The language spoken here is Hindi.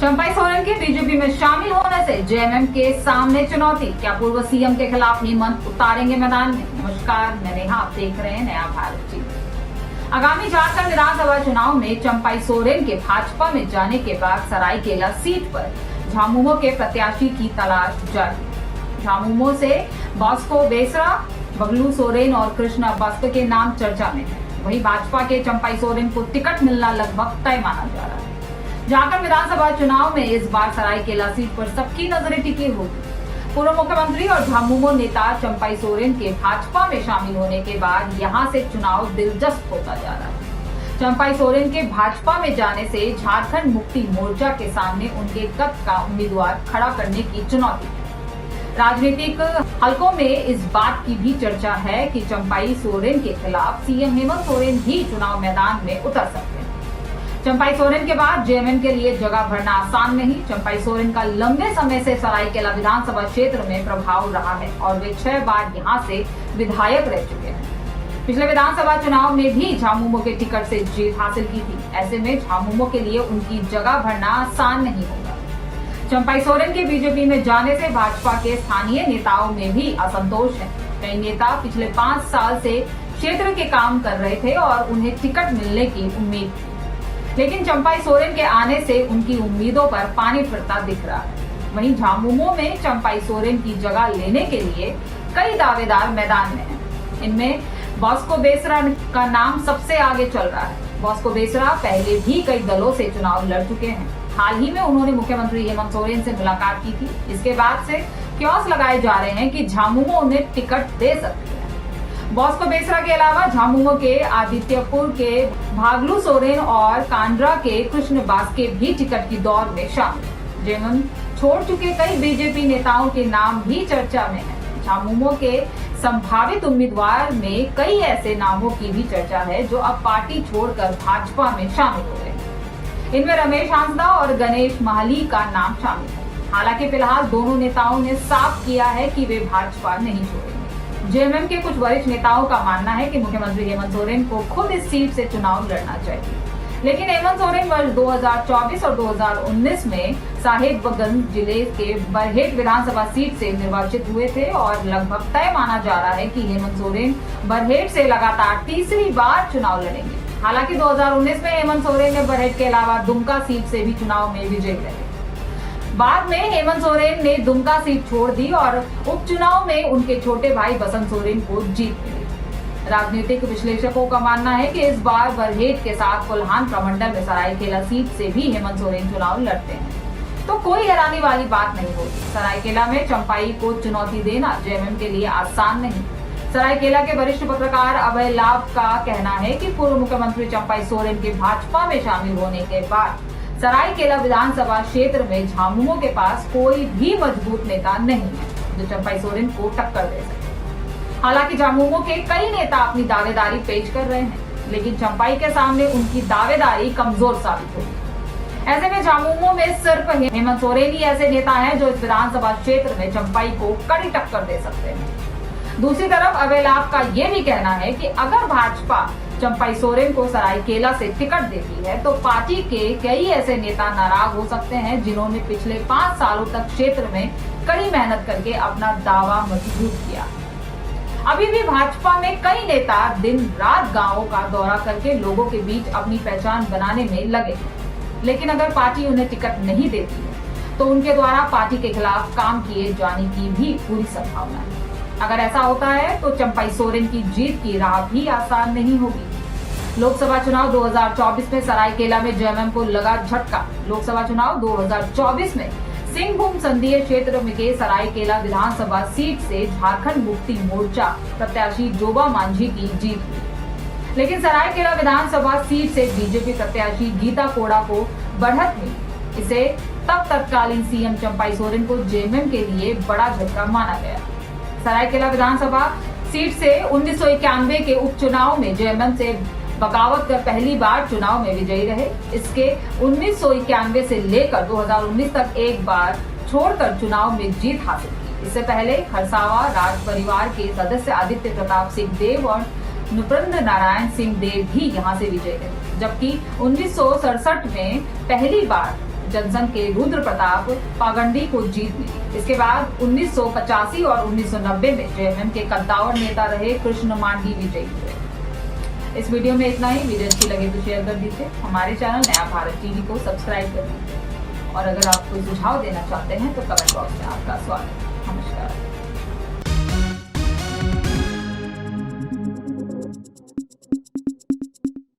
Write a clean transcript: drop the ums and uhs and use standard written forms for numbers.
चंपाई सोरेन के बीजेपी में शामिल होने से जेएमएम के सामने चुनौती, क्या पूर्व सीएम के खिलाफ हेमंत उतारेंगे मैदान में? नमस्कार, मैं नेहा, आप देख रहे हैं नया भारत टीवी। आगामी झारखंड विधानसभा चुनाव में चंपाई सोरेन के भाजपा में जाने के बाद सरायकेला सीट पर झामुमो के प्रत्याशी की तलाश जारी। झामुमो से बॉस्को बेसरा, बबलू सोरेन और कृष्णा बस्क के नाम चर्चा में है। वहीं भाजपा के चंपाई सोरेन को टिकट मिलना लगभग तय माना जा रहा है। झारखंड विधानसभा चुनाव में इस बार सरायकेला सीट पर सबकी नजरें टिकी होगी। पूर्व मुख्यमंत्री और झामुमो नेता चंपाई सोरेन के भाजपा में शामिल होने के बाद यहां से चुनाव दिलचस्प होता जा रहा है। चंपाई सोरेन के भाजपा में जाने से झारखंड मुक्ति मोर्चा के सामने उनके कद का उम्मीदवार खड़ा करने की चुनौती है। राजनीतिक हलकों में इस बात की भी चर्चा है कि चंपाई सोरेन के खिलाफ सीएम हेमंत सोरेन भी चुनाव मैदान में उतर सकते हैं। चंपाई सोरेन के बाद जेएमएम के लिए जगह भरना आसान नहीं। चंपाई सोरेन का लंबे समय से सरायकेला विधानसभा क्षेत्र में प्रभाव रहा है और वे 6 बार यहां से विधायक रह चुके हैं। पिछले विधानसभा चुनाव में भी झामुमो के टिकट से जीत हासिल की थी। ऐसे में झामुमो के लिए उनकी जगह भरना आसान नहीं होगा। चंपाई सोरेन के बीजेपी में जाने से भाजपा के स्थानीय नेताओं में भी असंतोष है। कई नेता पिछले 5 साल से क्षेत्र के काम कर रहे थे और उन्हें टिकट मिलने की उम्मीद थी, लेकिन चंपाई सोरेन के आने से उनकी उम्मीदों पर पानी फिरता दिख रहा है। वहीं झामुमो में चंपाई सोरेन की जगह लेने के लिए कई दावेदार मैदान में हैं। इनमें बॉस्को बेसरा का नाम सबसे आगे चल रहा है। बॉस्को बेसरा पहले भी कई दलों से चुनाव लड़ चुके हैं। हाल ही में उन्होंने मुख्यमंत्री हेमंत सोरेन से मुलाकात की थी। इसके बाद से क्योस लगाए जा रहे हैं कि झामुमो उन्हें टिकट दे सकती है। बॉस्को बेसरा के अलावा झामुमो के आदित्यपुर के भागलू सोरेन और कांड्रा के कृष्ण बास्के भी टिकट की दौड़ में शामिल। जेएमएम छोड़ चुके कई बीजेपी नेताओं के नाम भी चर्चा में है। झामुमो के संभावित उम्मीदवार में कई ऐसे नामों की भी चर्चा है जो अब पार्टी छोड़कर भाजपा में शामिल हो गए। इनमें रमेश हांसदा और गणेश महाली का नाम शामिल है। हालांकि फिलहाल दोनों नेताओं ने साफ किया है कि वे भाजपा नहीं छोड़ेंगे। जेएमएम के कुछ वरिष्ठ नेताओं का मानना है कि मुख्यमंत्री हेमंत सोरेन को खुद इस सीट से चुनाव लड़ना चाहिए, लेकिन हेमंत सोरेन वर्ष 2024 और 2019 में साहिबगंज जिले के बरहेट विधानसभा सीट से निर्वाचित हुए थे और लगभग तय माना जा रहा है कि हेमंत सोरेन बरहेट से लगातार तीसरी बार चुनाव लड़ेंगे। हालांकि 2019 में हेमंत सोरेन ने बरहेट के अलावा दुमका सीट से भी चुनाव में विजयी रहे। बाद में हेमंत सोरेन ने दुमका सीट छोड़ दी और उपचुनाव में उनके छोटे भाई बसंत सोरेन को जीत मिली। राजनीतिक विश्लेषकों का मानना है कि इस बार बरहेट के साथ कोल्हान प्रमंडल में सरायकेला सीट से भी हेमंत सोरेन चुनाव लड़ते हैं तो कोई हैरानी वाली बात नहीं होगी। सरायकेला में चंपाई को चुनौती देना जेएमएम के लिए आसान नहीं। सरायकेला के वरिष्ठ पत्रकार अभय लाभ का कहना है कि पूर्व मुख्यमंत्री चंपाई सोरेन के भाजपा में शामिल होने के बाद सरायकेला विधानसभा क्षेत्र में झामुमो के पास कोई भी मजबूत नेता नहीं है जो चंपाई सोरेन को टक्कर दे सके। हालांकि झामुमो के कई नेता अपनी दावेदारी पेश कर रहे हैं, लेकिन चंपाई के सामने उनकी दावेदारी कमजोर साबित होगी। ऐसे में झामुमो में सिर्फ हेमंत सोरेन ही ऐसे नेता हैं जो इस विधानसभा क्षेत्र में चंपाई को कड़ी टक्कर दे सकते हैं। दूसरी तरफ अभय लाभ का ये भी कहना है कि अगर भाजपा चंपाई सोरेन को सरायकेला से टिकट देती है तो पार्टी के कई ऐसे नेता नाराज हो सकते हैं जिन्होंने पिछले 5 सालों तक क्षेत्र में कड़ी मेहनत करके अपना दावा मजबूत किया। अभी भी भाजपा में कई नेता दिन रात गांवों का दौरा करके लोगों के बीच अपनी पहचान बनाने में लगे हैं, लेकिन अगर पार्टी उन्हें टिकट नहीं देती है तो उनके द्वारा पार्टी के खिलाफ काम किए जाने की भी पूरी संभावना है। अगर ऐसा होता है तो चंपाई सोरेन की जीत की राह भी आसान नहीं होगी। लोकसभा चुनाव 2024 में सरायकेला में जेएमएम को लगा झटका। लोकसभा चुनाव 2024 में सिंहभूम संसदीय क्षेत्र में के सरायकेला विधानसभा सीट से झारखंड मुक्ति मोर्चा प्रत्याशी जोबा मांझी की जीत हुई, लेकिन सरायकेला विधानसभा सीट से बीजेपी प्रत्याशी गीता कोड़ा को बढ़त मिली। इसे तब तत्कालीन सीएम चंपाई सोरेन को जेएमएम के लिए बड़ा झटका माना गया। सरायकेला विधानसभा सीट से 1991 के उपचुनाव में जेएमएम से बगावत कर पहली बार चुनाव में विजयी रहे। इसके 1991 से लेकर 2019 तक एक बार छोड़कर चुनाव में जीत हासिल की। इससे पहले खरसावा राज परिवार के सदस्य आदित्य प्रताप सिंह देव और नृपेंद्र नारायण सिंह देव भी यहां से विजयी रहे, जबकि 1967 में पहली बार जनसंघ के रुद्र प्रताप पागंडी को जीत मिली। इसके बाद 1985 और 1990 में जेएमएम के कद्दावर नेता रहे कृष्ण मांडी विजयी हुए। इस वीडियो में इतना ही। वीडियो अच्छी लगे तो शेयर कर दीजिए। हमारे चैनल नया भारत टीवी को सब्सक्राइब कर दीजिए और अगर आप कोई सुझाव देना चाहते हैं तो कमेंट बॉक्स में आपका स्वागत है। नमस्कार।